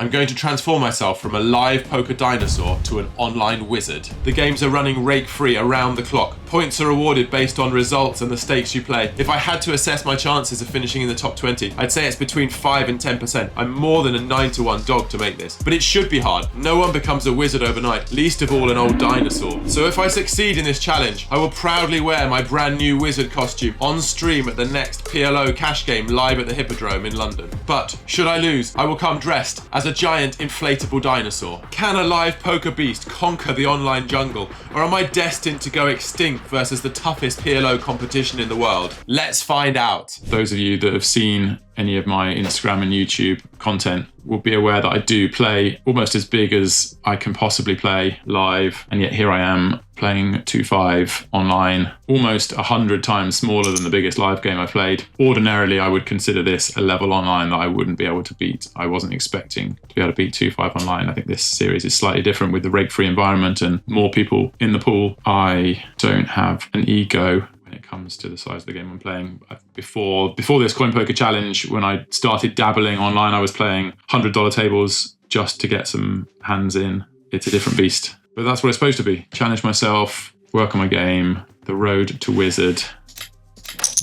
I'm going to transform myself from a live poker dinosaur to an online wizard. The games are running rake-free around the clock. Points are awarded based on results and the stakes you play. If I had to assess my chances of finishing in the top 20, I'd say it's between 5 and 10%. I'm more than a 9-to-1 dog to make this. But it should be hard. No one becomes a wizard overnight, least of all an old dinosaur. So if I succeed in this challenge, I will proudly wear my brand new wizard costume on stream at the next PLO cash game live at the Hippodrome in London. But should I lose, I will come dressed as a giant inflatable dinosaur. Can a live poker beast conquer the online jungle, or am I destined to go extinct versus the toughest PLO competition in the world? Let's find out. Those of you that have seen any of my Instagram and YouTube content will be aware that I do play almost as big as I can possibly play live, and yet here I am playing 2-5 online, almost 100 times smaller than the biggest live game I played. Ordinarily, I would consider this a level online that I wouldn't be able to beat. I wasn't expecting to be able to beat 2-5 online. I think this series is slightly different with the rake-free environment and more people in the pool. I don't have an ego when it comes to the size of the game I'm playing. Before this coin poker challenge, when I started dabbling online, I was playing $100 tables just to get some hands in. It's a different beast, but that's what it's supposed to be. Challenge myself, work on my game. The road to wizard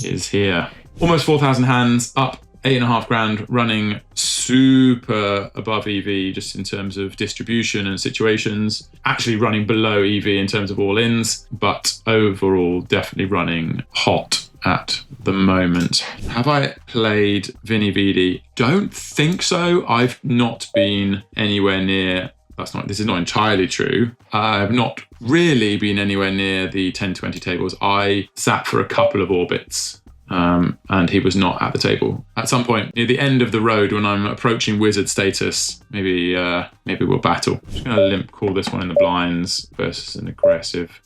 is here. Almost 4,000 hands, up 8.5 grand, running super above EV just in terms of distribution and situations. Actually running below EV in terms of all-ins, but overall definitely running hot at the moment. Have I played Vinny Vidi? Don't think so. I've not been anywhere near. This is not entirely true. I've not really been anywhere near the 10-20 tables. I sat for a couple of orbits. And he was not at the table. At some point near the end of the road, when I'm approaching wizard status, maybe we'll battle. I'm just going to limp call this one in the blinds versus an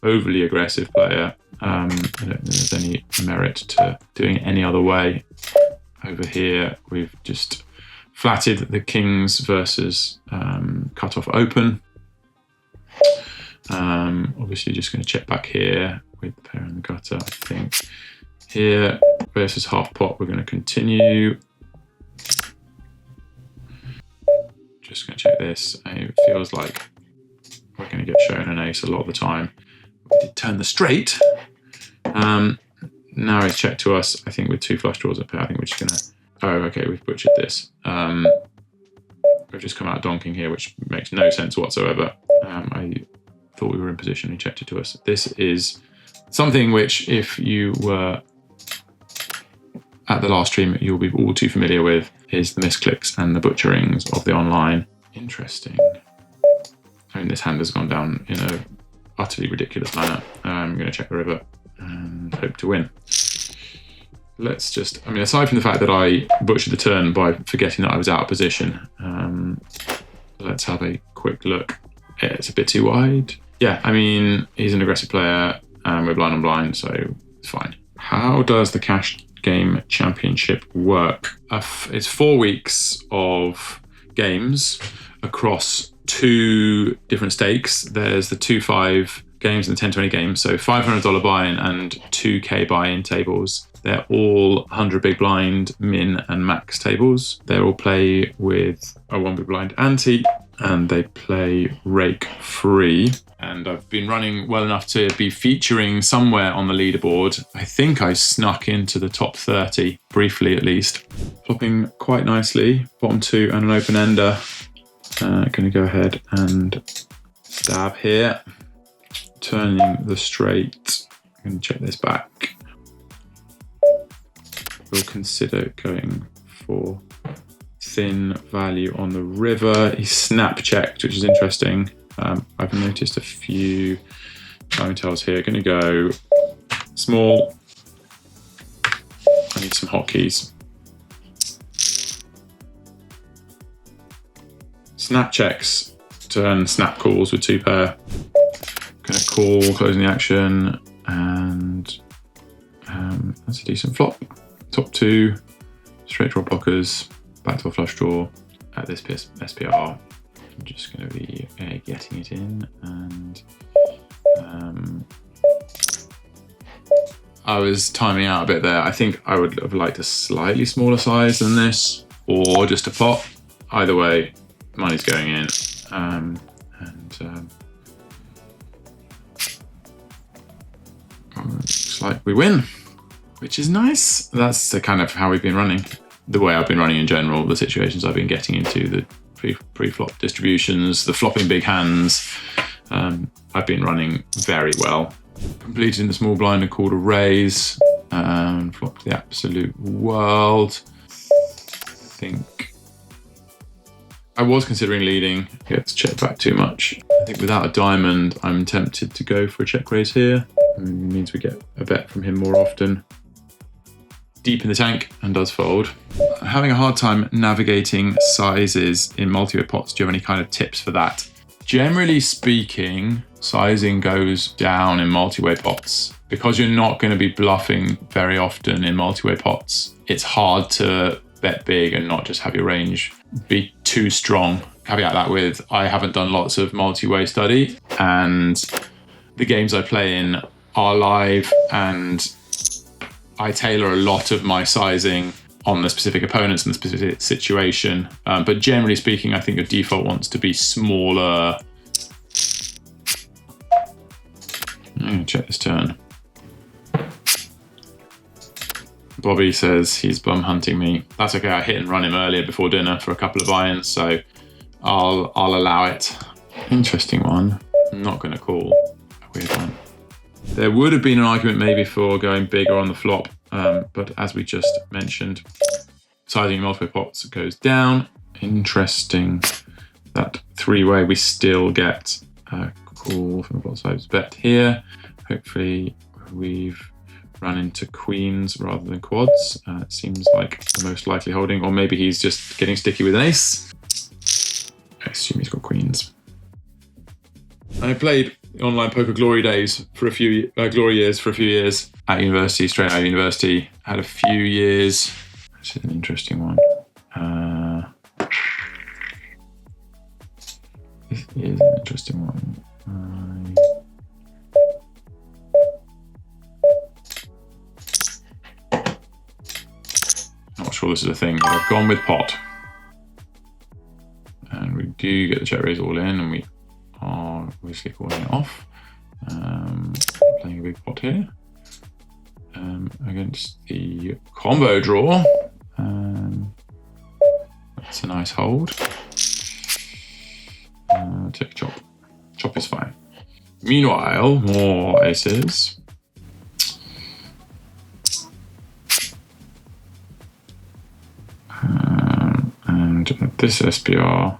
overly aggressive player. I don't think there's any merit to doing it any other way. Over here, we've just flatted the kings versus cut off open. Obviously, just going to check back here with the pair in the gutter, I think. Here versus half pot, we're going to continue. Just going to check this. It feels like we're going to get shown an ace a lot of the time. We did turn the straight. Now he's checked to us, I think, with 2 flush draws up here. I think we're just going to... Oh, okay, we've butchered this. We've just come out donking here, which makes no sense whatsoever. I thought we were in position. He checked it to us. This is something which, if you were at the last stream, you'll be all too familiar with, is the misclicks and the butcherings of the online. Interesting. I mean, this hand has gone down in a utterly ridiculous manner. I'm going to check the river and hope to win. Let's just, aside from the fact that I butchered the turn by forgetting that I was out of position, let's have a quick look. It's a bit too wide. Yeah, he's an aggressive player and we're blind on blind, so it's fine. How does the cash game championship work? It's 4 weeks of games across 2 different stakes. There's the 2-5 games and the 10-20 games, so $500 buy-in and 2K buy-in tables. They're all 100 big blind, min and max tables. They all play with a 1 big blind ante, and they play rake free. And I've been running well enough to be featuring somewhere on the leaderboard. I think I snuck into the top 30, briefly at least. Flopping quite nicely, bottom 2 and an open ender. Going to go ahead and stab here. Turning the straight. I'm going to check this back. We'll consider going for thin value on the river. He snap checked, which is interesting. I've noticed a few timing tells here. Going to go small. I need some hotkeys. Snap checks, turn snap calls with 2 pair. Going to call, closing the action, and that's a decent flop. Top 2, straight draw blockers, back to a flush draw at this SPR. I'm just going to be getting it in, and I was timing out a bit there. I think I would have liked a slightly smaller size than this, or just a pot. Either way, money's going in, looks like we win, which is nice. That's the kind of how we've been running, the way I've been running in general, the situations I've been getting into, the pre-flop distributions, the flopping big hands. I've been running very well. Completed in the small blind and called a raise, and flopped the absolute world. I think I was considering leading. I had to check back too much. I think without a diamond, I'm tempted to go for a check raise here. It means we get a bet from him more often. Deep in the tank and does fold. Having a hard time navigating sizes in multi-way pots. Do you have any kind of tips for that? Generally speaking, sizing goes down in multi-way pots. Because you're not going to be bluffing very often in multi-way pots, it's hard to bet big and not just have your range be too strong. Caveat that with, I haven't done lots of multi-way study, and the games I play in are live, and I tailor a lot of my sizing on the specific opponents and the specific situation. But generally speaking, I think your default wants to be smaller. I'm gonna check this turn. Bobby says he's bum hunting me. That's okay, I hit and run him earlier before dinner for a couple of irons, so I'll allow it. Interesting one. I'm not gonna call. A weird one. There would have been an argument maybe for going bigger on the flop, but as we just mentioned, sizing in multiple pots goes down. Interesting that three-way we still get a call from the pot size bet here. Hopefully we've run into queens rather than quads. It seems like the most likely holding, or maybe he's just getting sticky with an ace. I assume he's got queens. I played online poker glory days for a few glory years for a few years at university, straight out of university. Had a few years. This is an interesting one. This is an interesting one. Not sure this is a thing, but I've gone with pot. And we do get the check raise all in, and we are obviously calling it off. Playing a big pot here against the combo draw. That's a nice hold. Take chop. Chop is fine. Meanwhile, more aces. And this SPR.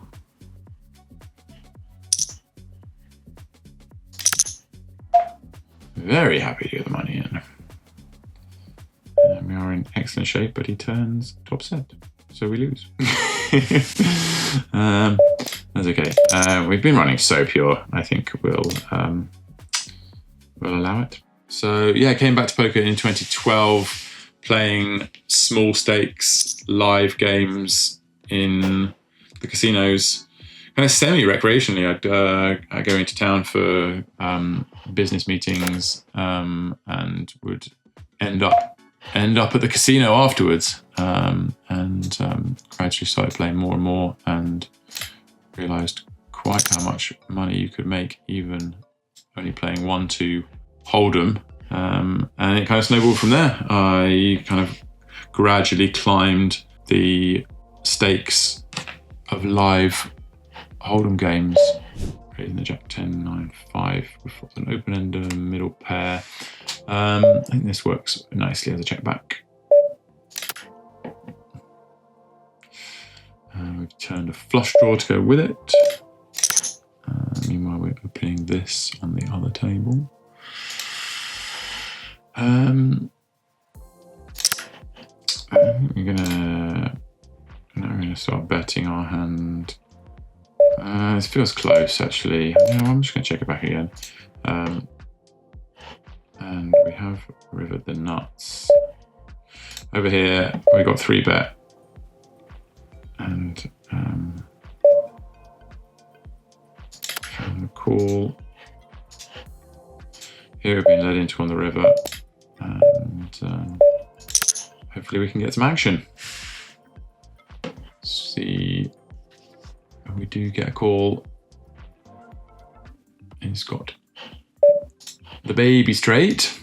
Very happy to get the money in. We are in excellent shape, but he turns top set, so we lose. That's okay. We've been running so pure. I think we'll allow it. So yeah, I came back to poker in 2012, playing small stakes live games in the casinos. Kind of semi-recreationally, I'd go into town for business meetings and would end up at the casino afterwards, and gradually started playing more and more, and realised quite how much money you could make even only playing 1-2 Hold'em, and it kind of snowballed from there. I kind of gradually climbed the stakes of live Hold'em games, raising the Jack 10, 9, 5 with an open ender, middle pair. I think this works nicely as a check back. We've turned a flush draw to go with it. Meanwhile, we're opening this on the other table. We're gonna start betting our hand. This feels close, actually. No, I'm just going to check it back again. And we have rivered the nuts. Over here, we got 3-bet. And call. Here we've been led into on the river. And hopefully we can get some action. See. We do get a call. He's got the baby straight.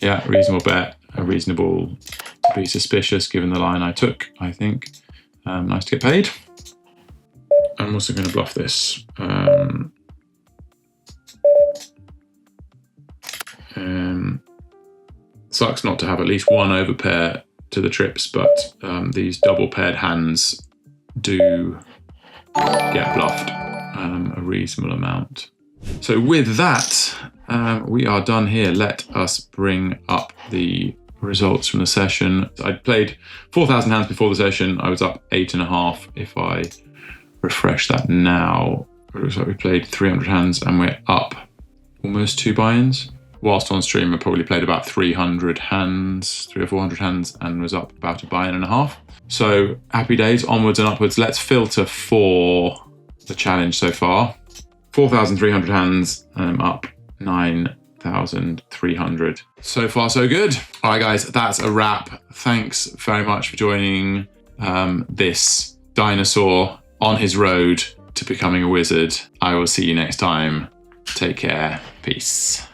Yeah, reasonable bet. Reasonable to be suspicious given the line I took, I think. Nice to get paid. I'm also going to bluff this. Sucks not to have at least one overpair to the trips, but these double paired hands do get bluffed a reasonable amount. So with that, we are done here. Let us bring up the results from the session. I'd played 4,000 hands before the session. I was up 8.5. If I refresh that now, it looks like we played 300 hands and we're up almost 2 buy-ins. Whilst on stream, I probably played about 300 hands, 300 or 400 hands, and was up about a buy-in and a half. So happy days, onwards and upwards. Let's filter for the challenge so far. 4,300 hands, and I'm up 9,300. So far, so good. All right, guys, that's a wrap. Thanks very much for joining this dinosaur on his road to becoming a wizard. I will see you next time. Take care. Peace.